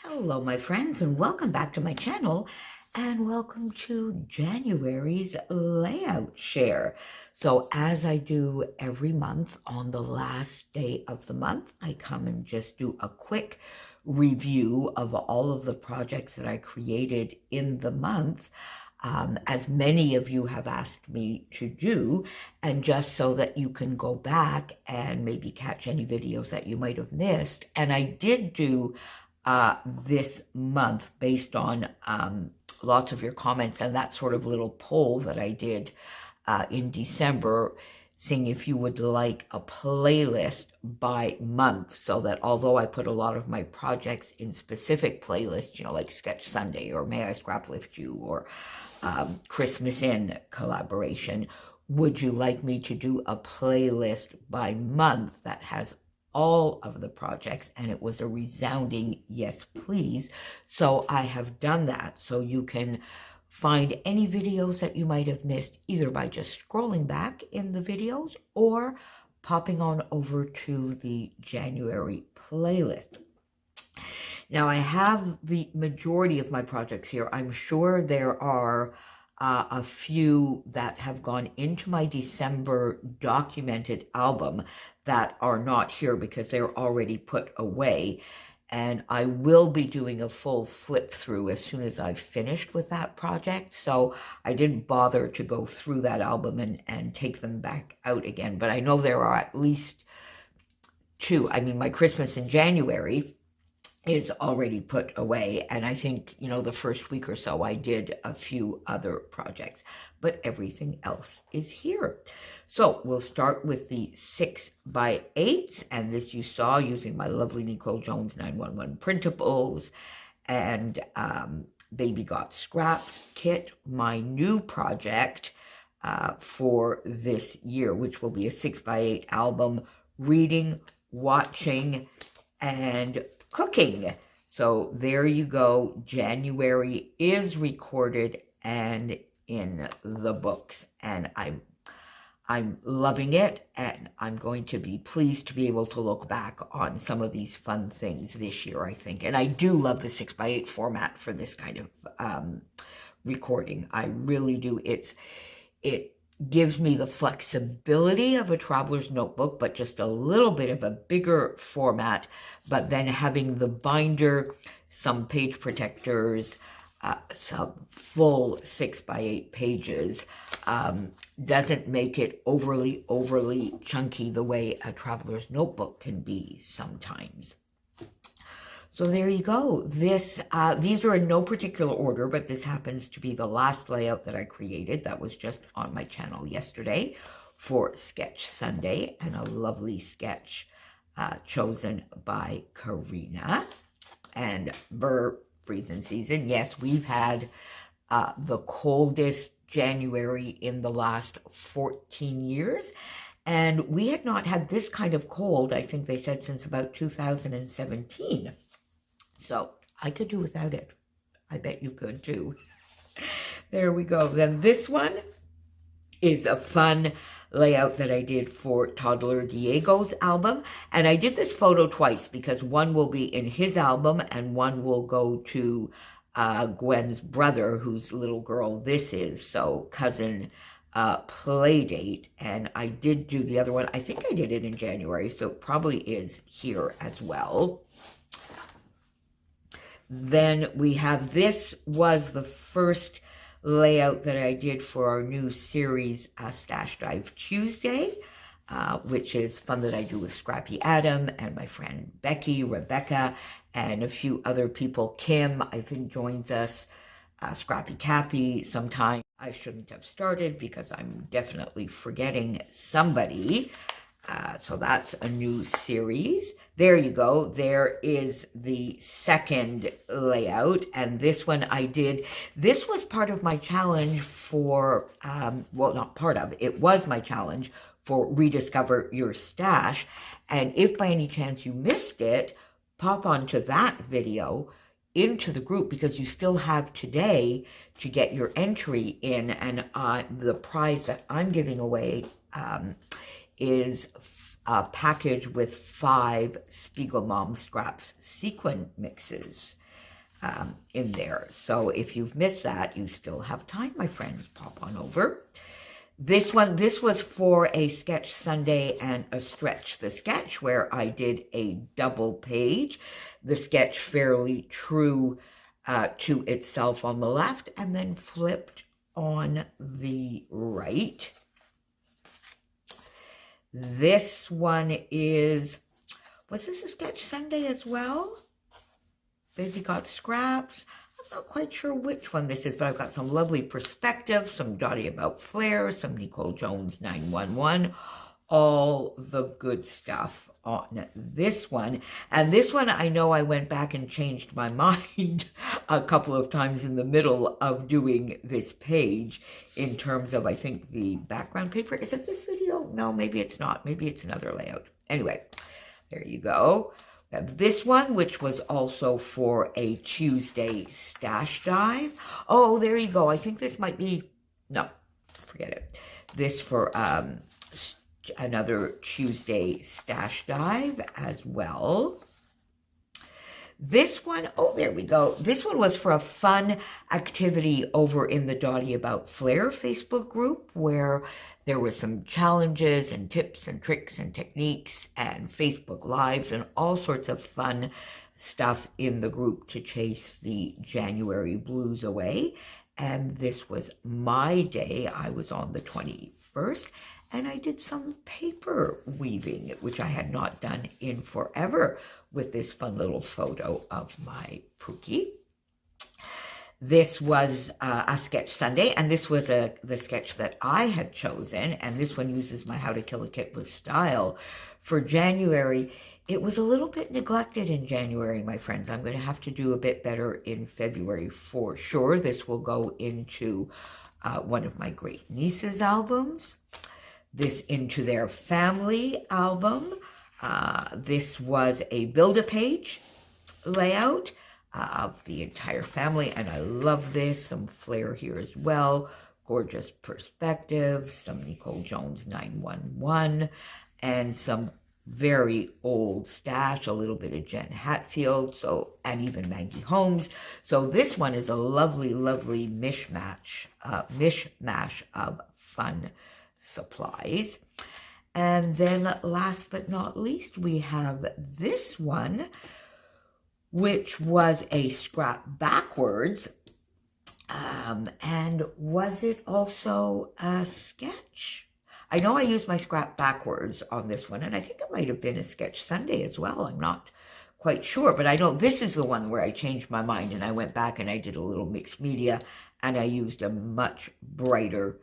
Hello, my friends, and welcome back to my channel, and welcome to January's layout share. So as I do every month on the last day of the month, I come and just do a quick review of all of the projects that I created in the month, as many of you have asked me to do, and just so that you can go back and maybe catch any videos that you might have missed. And I did do this month based on lots of your comments and that sort of little poll that I did in December, seeing if you would like a playlist by month, so that although I put a lot of my projects in specific playlists, like Sketch Sunday or May I Scrap Lift You or Christmas In collaboration, would you like me to do a playlist by month that has all of the projects? And it was a resounding yes, please. So I have done that. So you can find any videos that you might have missed either by just scrolling back in the videos or popping on over to the January playlist. Now, I have the majority of my projects here. I'm sure there are a few that have gone into my December documented album that are not here because they're already put away. And I will be doing a full flip through as soon as I've finished with that project. So I didn't bother to go through that album and take them back out again. But I know there are at least two. I mean, my Christmas in January is already put away. And I think, the first week or so I did a few other projects, but everything else is here. So we'll start with the 6x8s. And this you saw using my lovely Nicole Jones 911 printables and Baby Got Scraps kit, my new project for this year, which will be a 6x8 album, reading, watching, and cooking. So there you go. January is recorded and in the books, and I'm loving it, and I'm going to be pleased to be able to look back on some of these fun things this year, I think. And I do love the 6x8 format for this kind of recording. I really do. It gives me the flexibility of a traveler's notebook, but just a little bit of a bigger format, but then having the binder, some page protectors, some full 6x8 pages, doesn't make it overly chunky the way a traveler's notebook can be sometimes. So there you go. These are in no particular order, but this happens to be the last layout that I created. That was just on my channel yesterday for Sketch Sunday, and a lovely sketch chosen by Karina. And freezing season. Yes, we've had the coldest January in the last 14 years. And we had not had this kind of cold, I think they said, since about 2017. So I could do without it. I bet you could too. There we go. Then this one is a fun layout that I did for Toddler Diego's album. And I did this photo twice because one will be in his album and one will go to Gwen's brother, whose little girl this is. So cousin play date. And I did do the other one. I think I did it in January, so it probably is here as well. Then we have, this was the first layout that I did for our new series, Stash Dive Tuesday, which is fun that I do with Scrappy Adam and my friend Becky, Rebecca, and a few other people. Kim, I think, joins us, Scrappy Kathy sometime. I shouldn't have started because I'm definitely forgetting somebody. So that's a new series. There you go. There is the second layout. And this one I did. This was part of my challenge for, well, not part of, it was my challenge for Rediscover Your Stash. And if by any chance you missed it, pop onto that video into the group, because you still have today to get your entry in. And the prize that I'm giving away is a package with 5 Spiegel Mom Scraps sequin mixes. in there. So if you've missed that, you still have time, my friends. Pop on over. This was for a Sketch Sunday and a stretch. The sketch where I did a double page, the sketch fairly true to itself on the left and then flipped on the right. This one was this a Sketch Sunday as well? Baby Got Scraps. I'm not quite sure which one this is, but I've got some lovely perspective, some Dottie About Flair, some Nicole Jones 911, all the good stuff on this one. And this one, I know I went back and changed my mind a couple of times in the middle of doing this page in terms of, I think, the background paper. Is it this video? No, maybe it's not. Maybe it's another layout. Anyway, there you go. We have this one, which was also for a Tuesday stash dive. Oh, there you go. I think this might be, no, forget it. This for another Tuesday stash dive as well. This one, oh, there we go. This one was for a fun activity over in the Dottie About Flair Facebook group where there were some challenges and tips and tricks and techniques and Facebook Lives and all sorts of fun stuff in the group to chase the January blues away. And this was my day. I was on the 21st. And I did some paper weaving, which I had not done in forever, with this fun little photo of my Pookie. This was a Sketch Sunday, and this was the sketch that I had chosen, and this one uses my How to Kill a Kit with Style for January. It was a little bit neglected in January, my friends. I'm going to have to do a bit better in February for sure. This will go into one of my great nieces' albums. This into their family album. This was a Build-A-Page layout of the entire family, and I love this. Some flair here as well. Gorgeous perspective, some Nicole Jones 911, and some very old stash, a little bit of Jen Hatfield, and even Maggie Holmes. So this one is a lovely, lovely mishmash of fun supplies. And then last but not least, we have this one, which was a scrap backwards. And was it also a sketch? I know I used my scrap backwards on this one, and I think it might have been a Sketch Sunday as well. I'm not quite sure, but I know this is the one where I changed my mind and I went back and I did a little mixed media and I used a much brighter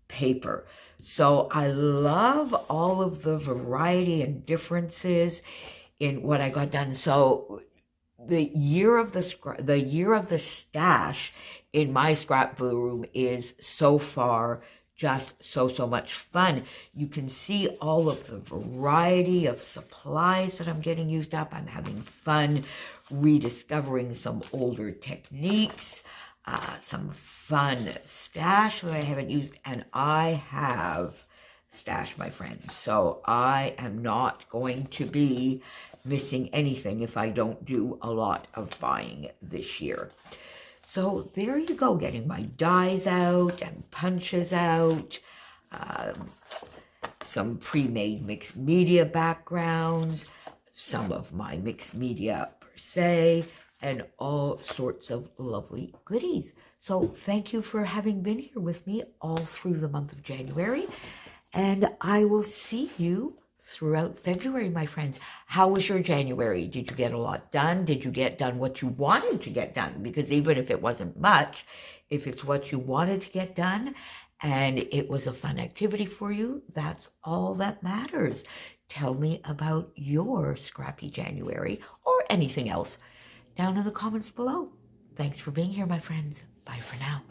paper. So I love all of the variety and differences in what I got done. So the year of the stash in my scrap room is so far just so much fun. You can see all of the variety of supplies that I'm getting used up. I'm having fun rediscovering some older techniques. Some fun stash that I haven't used, and I have stash, my friends. So I am not going to be missing anything if I don't do a lot of buying this year. So there you go, getting my dies out and punches out, some pre-made mixed media backgrounds, some of my mixed media per se, and all sorts of lovely goodies. So thank you for having been here with me all through the month of January. And I will see you throughout February, my friends. How was your January? Did you get a lot done? Did you get done what you wanted to get done? Because even if it wasn't much, if it's what you wanted to get done and it was a fun activity for you, that's all that matters. Tell me about your scrappy January or anything else down in the comments below. Thanks for being here, my friends. Bye for now.